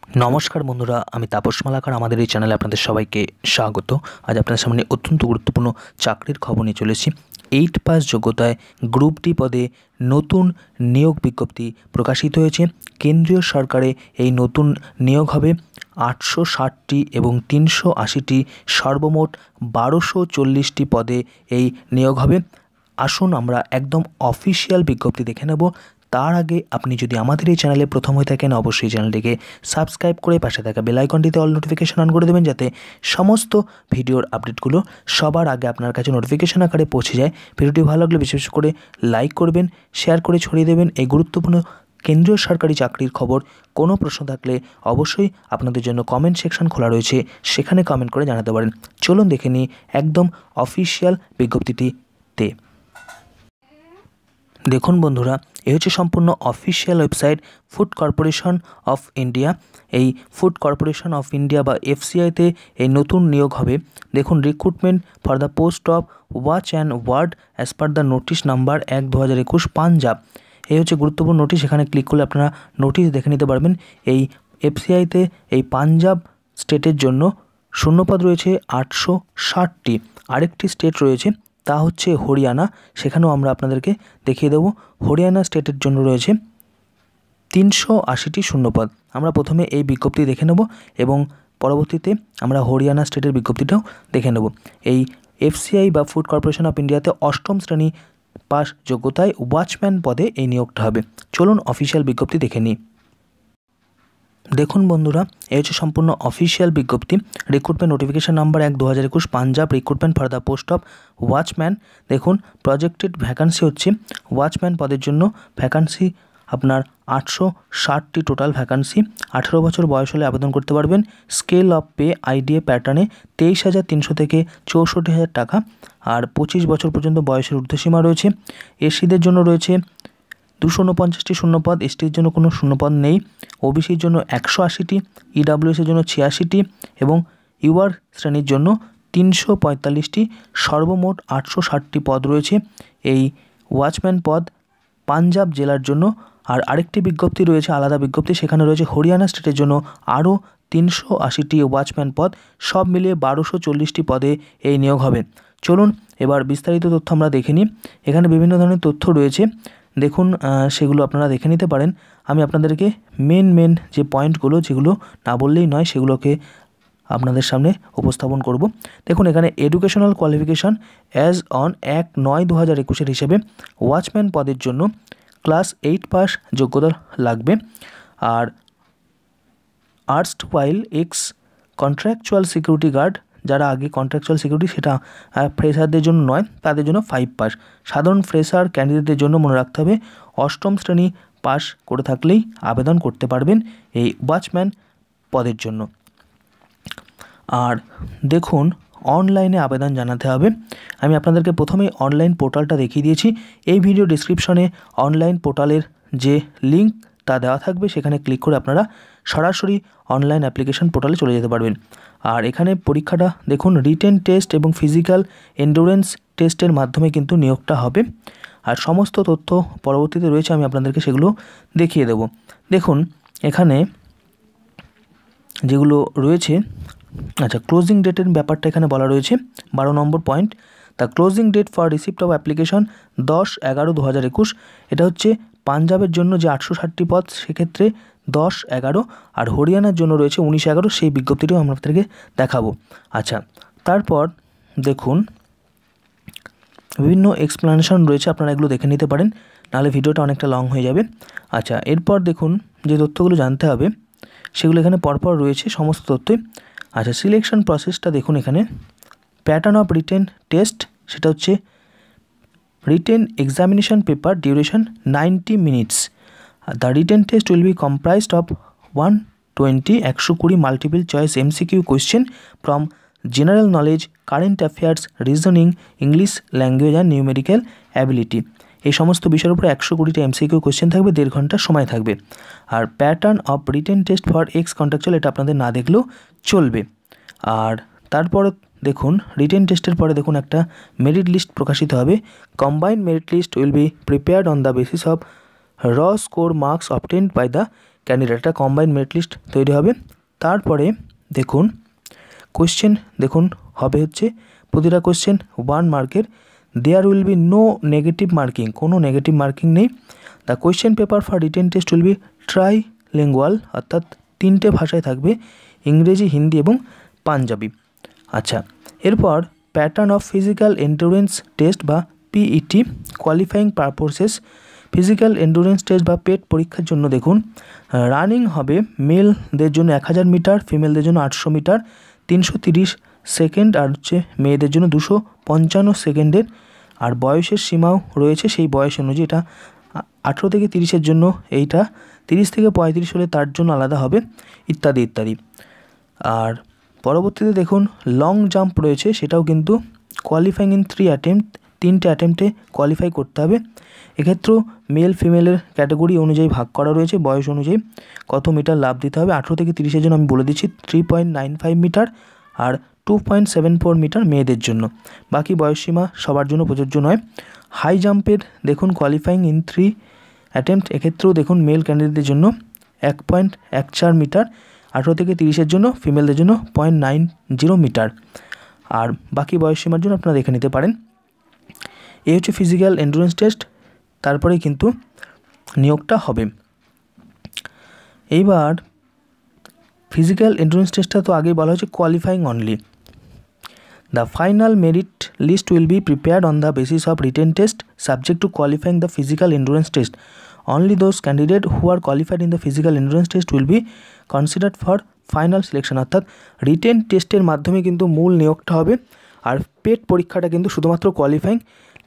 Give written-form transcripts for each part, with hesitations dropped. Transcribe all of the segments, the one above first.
नमस्कार बंधुरा आमी तापस मालाकार आमादेर এই চ্যানেলে আপনাদের সবাইকে স্বাগত। আজ আপনাদের সামনে অত্যন্ত গুরুত্বপূর্ণ চাকরির খবর নিয়ে চলেছি। 8 পাস যোগ্যতায় গ্রুপ ডি পদে নতুন নিয়োগ বিজ্ঞপ্তি প্রকাশিত হয়েছে। কেন্দ্রীয় সরকারে এই নতুন নিয়োগ হবে 860টি এবং 380টি সর্বমোট 1240টি পদে এই নিয়োগ হবে। আসুন আমরা একদম অফিসিয়াল বিজ্ঞপ্তি দেখে নেব। তার আগে আপনি যদি আমাদের এই চ্যানেলে প্রথম হয়ে থাকেন অবশ্যই চ্যানেলটিকে সাবস্ক্রাইব করে পাশে থাকা বেল আইকনটিতে অল নোটিফিকেশন অন করে দেবেন, যাতে সমস্ত ভিডিওর আপডেটগুলো সবার আগে আপনার কাছে নোটিফিকেশন আকারে পৌঁছে যায়। ভিডিওটি ভালো লাগলে বিশেষ করে লাইক করবেন, শেয়ার করে ছড়িয়ে দেবেন। এই গুরুত্বপূর্ণ কেন্দ্রীয় সরকারি চাকরির খবর কোনো প্রশ্ন থাকলে অবশ্যই আপনাদের জন্য কমেন্ট সেকশন খোলা রয়েছে, সেখানে কমেন্ট করে জানাতে পারেন। চলুন দেখে নিই একদম অফিসিয়াল বিজ্ঞপ্তিটিতে। দেখুন বন্ধুরা, এই হচ্ছে সম্পূর্ণ official website food corporation of India. এই ফুড কর্পোরেশন অফ ইন্ডিয়া বা এফসিআইতে এই নতুন নিয়োগ হবে। দেখুন, recruitment for the post of watch and ward as per the notice number 1/2021 Punjab. এই হচ্ছে গুরুত্বপূর্ণ নোটিশ। এখানে ক্লিক করলে আপনারা নোটিশ দেখে নিতে পারবেন। এই এফসিআইতে এই পাঞ্জাব স্টেটের জন্য শূন্যপদ রয়েছে 860টি। আরেকটি স্টেট রয়েছে, তা হচ্ছে হরিয়ানা, সেখানেও আমরা আপনাদেরকে দেখিয়ে দেবো। হরিয়ানা স্টেটের জন্য রয়েছে 380টি শূন্যপদ। আমরা প্রথমে এই বিজ্ঞপ্তি দেখে নেব এবং পরবর্তীতে আমরা হরিয়ানা স্টেটের বিজ্ঞপ্তিটাও দেখে নেব। এই এফসিআই বা ফুড কর্পোরেশন অফ ইন্ডিয়াতে 8ম শ্রেণী পাস যোগ্যতায় ওয়াচম্যান পদে এই নিয়োগটা হবে। চলুন অফিসিয়াল বিজ্ঞপ্তি দেখে নিই। দেখুন বন্ধুরা, এই হচ্ছে সম্পূর্ণ অফিসিয়াল বিজ্ঞপ্তি। Recruitment notification number 1/2021 Punjab, recruitment for the post of watchman. দেখুন, প্রজেক্টেড ভ্যাকান্সি হচ্ছে ওয়াচম্যান পদের জন্য ভ্যাকান্সি আপনার 860টি টোটাল ভ্যাকান্সি। 18 বছর বয়স হলে আবেদন করতে পারবেন। স্কেল অফ পে আইডিএ প্যাটার্নে 23,300 থেকে 64,000 টাকা। আর 25 বছর পর্যন্ত বয়সের ঊর্ধ্বসীমা রয়েছে। এসসিদের জন্য রয়েছে 249টি শূন্যপদ, এসটির জন্য কোনো শূন্যপদ নেই। ওবিসির জন্য 180টি, ইডাব্লিউএসের জন্য 86টি এবং ইউআর শ্রেণীর জন্য 345টি। সর্বমোট 860টি পদ রয়েছে এই ওয়াচম্যান পদ পাঞ্জাব জেলার জন্য। আর আরেকটি বিজ্ঞপ্তি রয়েছে, আলাদা বিজ্ঞপ্তি, সেখানে রয়েছে হরিয়ানা স্টেটের জন্য আরও 380টি ওয়াচম্যান পদ। সব মিলিয়ে 1240টি পদে এই নিয়োগ হবে। চলুন এবার বিস্তারিত তথ্য আমরা দেখে নিই। এখানে বিভিন্ন ধরনের তথ্য রয়েছে, দেখুন সেগুলো আপনারা দেখে নিতে পারেন। আমি আপনাদেরকে মেন যে পয়েন্টগুলো, যেগুলো না বললেই নয়, সেগুলোকে আপনাদের সামনে উপস্থাপন করব। দেখুন, এখানে এডুকেশনাল কোয়ালিফিকেশান অ্যাজ অন 1/9/2021 হিসেবে ওয়াচম্যান পদের জন্য ক্লাস 8 পাস যোগ্যতা লাগবে। আর আর্স্ট ওয়াইল এক্স কন্ট্রাকচুয়াল সিকিউরিটি গার্ড, যারা আগে কন্ট্রাকচুয়াল সিকিউরিটি, সেটা ফ্রেশারদের জন্য নয়, তাদের জন্য 5 পাস। সাধারণ ফ্রেশার ক্যান্ডিডেটদের জন্য মনে রাখতে হবে 8ম শ্রেণী পাস করে থাকলেই আবেদন করতে পারবেন এই ওয়াচম্যান পদের জন্য। আর দেখুন, অনলাইনে আবেদন জানাতে হবে। আমি আপনাদেরকে প্রথমেই অনলাইন পোর্টালটা দেখিয়ে দিয়েছি। এই ভিডিও ডিসক্রিপশনে অনলাইন পোর্টালের যে লিঙ্ক তা দেওয়া থাকবে, সেখানে ক্লিক করে আপনারা সরাসরি অনলাইন অ্যাপ্লিকেশন পোর্টালে চলে যেতে পারবেন। আর এখানে পরীক্ষাটা দেখুন, রিটেন টেস্ট এবং ফিজিক্যাল এন্ডুরেন্স টেস্টের মাধ্যমে কিন্তু নিয়োগটা হবে। আর সমস্ত তথ্য পরবর্তীতে রয়েছে, আমি আপনাদেরকে সেগুলো দেখিয়ে দেব। দেখুন এখানে যেগুলো রয়েছে, আচ্ছা, ক্লোজিং ডেটের ব্যাপারটা এখানে বলা রয়েছে। 12 নম্বর point, the closing date for receipt of application 10/11/2021। এটা হচ্ছে পাঞ্জাবের জন্য যে 860টি পদ, সেক্ষেত্রে 10/11। আর হরিয়ানার জন্য রয়েছে 19/11। সেই বিজ্ঞপ্তিটিও আমরা আপনাদেরকে দেখাবো। আচ্ছা, তারপর দেখুন বিভিন্ন এক্সপ্লানেশন রয়েছে, আপনারা এগুলো দেখে নিতে পারেন, নাহলে ভিডিওটা অনেকটা লং হয়ে যাবে। আচ্ছা, এরপর দেখুন যে তথ্যগুলো জানতে হবে সেগুলো এখানে পরপর রয়েছে সমস্ত তথ্যই। আচ্ছা, সিলেকশন প্রসেসটা দেখুন। এখানে প্যাটার্ন অফ রিটেন টেস্ট, সেটা হচ্ছে written examination paper duration 90 minutes. The written test will B comprised of 120 multiple choice MCQ question from general knowledge, current affairs, reasoning, English language and numerical ability. এই সমস্ত বিষয়ের উপরে 120টা MCQ question থাকবে, 1.5 ঘন্টা সময় থাকবে। আর pattern of written test for ex contractual, এটা আপনাদের না দেখলেও চলবে। আর তারপর দেখুন, রিটেন টেস্টের পরে দেখুন একটা মেরিট লিস্ট প্রকাশিত হবে। Combined merit list will be prepared on the basis of raw score marks obtained by the candidate, একটা কম্বাইন্ড মেরিট লিস্ট তৈরি হবে। তারপরে দেখুন কোয়েশ্চেন দেখুন হবে হচ্ছে প্রতিটা কোয়েশ্চেন 1 মার্কের। There will be no negative marking, কোনো নেগেটিভ মার্কিং নেই। The question paper for written test will be trilingual, অর্থাৎ 3টে ভাষায় থাকবে, ইংরেজি, হিন্দি এবং পাঞ্জাবি। আচ্ছা, এরপর pattern of physical endurance test বা PET qualifying purposes. Physical endurance test বা পেট পরীক্ষার জন্য দেখুন রানিং হবে মেলদের জন্য 1000 মিটার, ফিমেলদের জন্য 800 মিটার, 330 সেকেন্ড, আর হচ্ছে মেয়েদের জন্য 255 সেকেন্ডের। আর বয়সের সীমাও রয়েছে, সেই বয়স অনুযায়ী এটা 18 থেকে 30-এর জন্য এইটা, 30 থেকে 35 হলে তার জন্য আলাদা হবে, ইত্যাদি ইত্যাদি। আর পরবর্তীতে দেখুন লং জাম্প রয়েছে, সেটাও কিন্তু কোয়ালিফাইং ইন 3 অ্যাটেম্প্ট, 3টে অ্যাটেম্প্টে কোয়ালিফাই করতে হবে। এক্ষেত্রেও মেল ফিমেলের ক্যাটাগরি অনুযায়ী ভাগ করা রয়েছে, বয়স অনুযায়ী কত মিটার লাভ দিতে হবে। 18 থেকে 30-এর জন্য আমি বলে দিচ্ছি 3.95 মিটার আর 2.74 মিটার মেয়েদের জন্য। বাকি বয়সসীমা সবার জন্য প্রযোজ্য নয়। হাই জাম্পের দেখুন কোয়ালিফাইং ইন 3 অ্যাটেম্প্ট, এক্ষেত্রেও দেখুন মেল ক্যান্ডিডেটদের জন্য 1.14 মিটার, 18 থেকে 30-এর জন্য, ফিমেলদের জন্য 0.90 মিটার। আর বাকি বয়সসীমার জন্য আপনারা দেখে নিতে পারেন। এই হচ্ছে ফিজিক্যাল এন্ডুরেন্স টেস্ট, তারপরে কিন্তু নিয়োগটা হবে। এইবার ফিজিক্যাল এন্ডুরেন্স টেস্টটা তো আগেই বলা হয়েছে qualifying only. The final merit list will be prepared on the basis of written test subject to qualifying the physical endurance test. Only those candidate who are qualified in the physical endurance test will be considered for final selection. অর্থাৎ written টেস্টের মাধ্যমে কিন্তু মূল নিয়োগটা হবে, আর পেট পরীক্ষাটা কিন্তু শুধুমাত্র qualifying.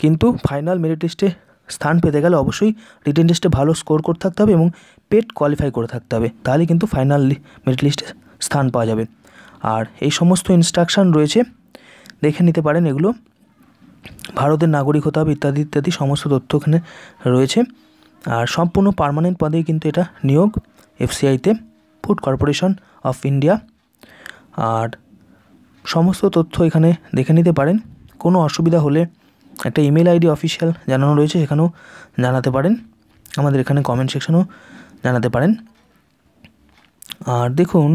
কিন্তু ফাইনাল মেরিট লিস্টে স্থান পেতে গেলে অবশ্যই রিটেন টেস্টে ভালো স্কোর করে থাকতে হবে এবং পেট কোয়ালিফাই করে থাকতে হবে, তাহলে কিন্তু ফাইনাল মেরিট লিস্টে স্থান পাওয়া যাবে। আর এই সমস্ত ইনস্ট্রাকশান রয়েছে, দেখে নিতে পারেন। এগুলো ভারতের নাগরিক হতে হবে ইত্যাদি ইত্যাদি সমস্ত তথ্য এখানে রয়েছে। আর সম্পূর্ণ পার্মানেন্ট পদেই কিন্তু এটা নিয়োগ এফসিআইতে, ফুড কর্পোরেশন অফ ইন্ডিয়া। আর সমস্ত তথ্য এখানে দেখে নিতে পারেন। কোনো অসুবিধা হলে একটা ইমেল আইডি অফিসিয়াল জানানো রয়েছে, সেখানেও জানাতে পারেন, আমাদের এখানে কমেন্ট সেকশনেও জানাতে পারেন। আর দেখুন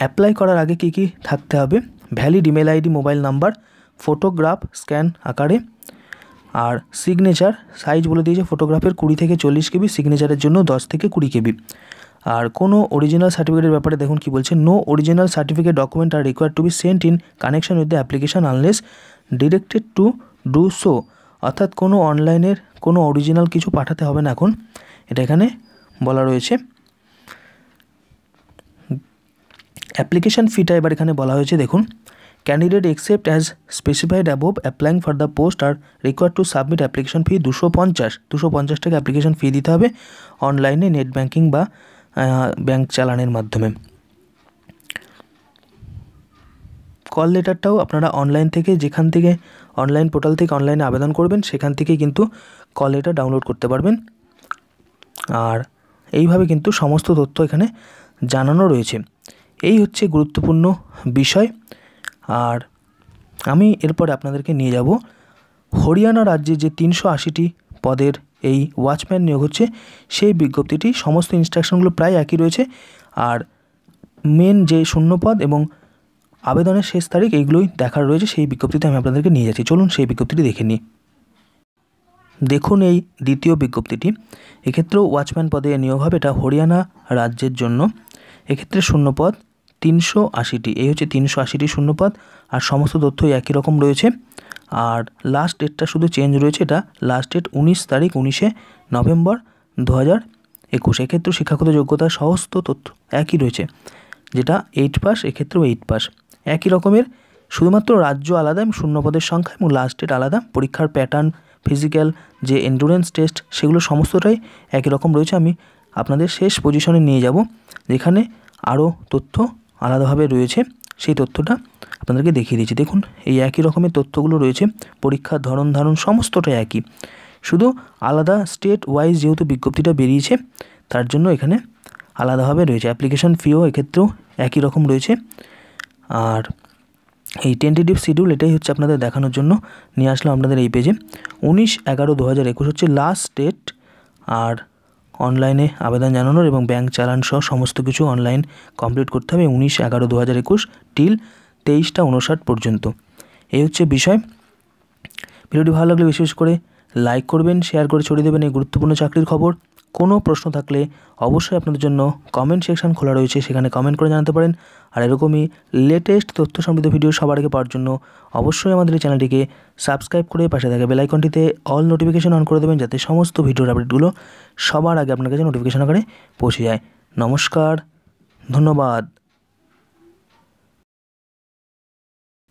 অ্যাপ্লাই করার আগে কী কী থাকতে হবে। Valid email ID, mobile number, photograph scan আকারে, আর সিগনেচার সাইজ বলে দিয়েছে ফটোগ্রাফের 20 থেকে 40 কেবি, সিগনেচারের জন্য 10 থেকে 20 কেবি। আর কোনো অরিজিনাল সার্টিফিকেটের ব্যাপারে দেখুন কি বলছে, no original certificate document are required to be sent in connection with the application unless directed to do so. অর্থাৎ কোনো অনলাইনের কোনো অরিজিনাল কিছু পাঠাতে হবে না এখন, এটা এখানে বলা রয়েছে। অ্যাপ্লিকেশন ফিটা এবার এখানে বলা হয়েছে দেখুন, candidate except as specified above applying for the post R required to submit application fee 250 টাকা অ্যাপ্লিকেশন ফি দিতে হবে অনলাইনে, নেট ব্যাঙ্কিং বা ব্যাঙ্ক চালানের মাধ্যমে। কল লেটারটাও আপনারা অনলাইন থেকে, যেখান থেকে অনলাইন পোর্টাল থেকে অনলাইনে আবেদন করবেন সেখান থেকে কিন্তু কল লেটার ডাউনলোড করতে পারবেন। আর এইভাবে কিন্তু সমস্ত তথ্য এখানে জানানো রয়েছে। এই হচ্ছে গুরুত্বপূর্ণ বিষয়। আর আমি এরপরে আপনাদেরকে নিয়ে যাব হরিয়ানা রাজ্যে যে 380টি পদের এই ওয়াচম্যান নিয়োগ হচ্ছে সেই বিজ্ঞপ্তিটি। সমস্ত ইনস্ট্রাকশনগুলো প্রায় একই রয়েছে, আর মেন যে শূন্যপদ এবং আবেদনের শেষ তারিখ এইগুলোই দেখার রয়েছে। সেই বিজ্ঞপ্তিতে আমি আপনাদেরকে নিয়ে যাচ্ছি, চলুন সেই বিজ্ঞপ্তিটি দেখে নিই। দেখুন এই দ্বিতীয় বিজ্ঞপ্তিটি, এক্ষেত্রেও ওয়াচম্যান পদে নিয়োগ হবে, এটা হরিয়ানা রাজ্যের জন্য। এক্ষেত্রে শূন্যপদ 380টি, এই হচ্ছে 380টি শূন্যপদ, আর সমস্ত তথ্যই একই রকম রয়েছে। আর লাস্ট ডেটটা শুধু চেঞ্জ রয়েছে, এটা লাস্ট ডেট 19 নভেম্বর 2021। এক্ষেত্রেও শিক্ষাগত যোগ্যতা সমস্ত তথ্য একই রয়েছে, যেটা 8 পাস, এক্ষেত্রেও 8 পাস একই রকমের, শুধুমাত্র রাজ্য আলাদা এবং শূন্যপদের সংখ্যা এবং লাস্ট ডেট আলাদা। পরীক্ষার প্যাটার্ন, ফিজিক্যাল যে এন্ডুরেন্স টেস্ট সেগুলো সমস্তটাই একই রকম রয়েছে। আমি আপনাদের শেষ পজিশনে নিয়ে যাব, যেখানে আরও তথ্য আলাদাভাবে রয়েছে, সেই তথ্যটা আপনাদেরকে দেখিয়ে দিচ্ছি। দেখুন এই একই রকমের তথ্যগুলো রয়েছে, পরীক্ষার ধরন ধারণ সমস্তটাই একই, শুধু আলাদা স্টেট ওয়াইজ যেহেতু বিজ্ঞপ্তিটা বেরিয়েছে তার জন্য এখানে আলাদাভাবে রয়েছে। অ্যাপ্লিকেশন ফিও এক্ষেত্রেও একই রকম রয়েছে। আর এই টেন্টেটিভ শিডিউল এটাই হচ্ছে আপনাদের দেখানোর জন্য নিয়ে আসলাম আপনাদের এই পেজে। 19/11/2021 হচ্ছে লাস্ট ডেট। আর অনলাইনে আবেদন জানানোর এবং ব্যাংক চালান সহ সমস্ত কিছু অনলাইন কমপ্লিট করতে হবে 19/11/2021 টিল 23টা 59 পর্যন্ত। এই হচ্ছে বিষয়। ভিডিওটি ভালো লাগলে বিশেষ করে লাইক করবেন, শেয়ার করে ছড়িয়ে দেবেন এই গুরুত্বপূর্ণ চাকরির খবর। কোনো প্রশ্ন থাকলে অবশ্যই আপনাদের জন্য কমেন্ট সেকশন খোলা রয়েছে, সেখানে কমেন্ট করে জানাতে পারেন। আর এরকমই লেটেস্ট তথ্য সমৃদ্ধ ভিডিও সবার আগে পাওয়ার জন্য অবশ্যই আমাদের এই চ্যানেলটিকে সাবস্ক্রাইব করে পাশে থাকা বেল আইকনটিতে অল নোটিফিকেশন অন করে দেবেন, যাতে সমস্ত ভিডিওর আপডেটগুলো সবার আগে আপনার কাছে নোটিফিকেশন আকারে পৌঁছে যায়। নমস্কার, ধন্যবাদ।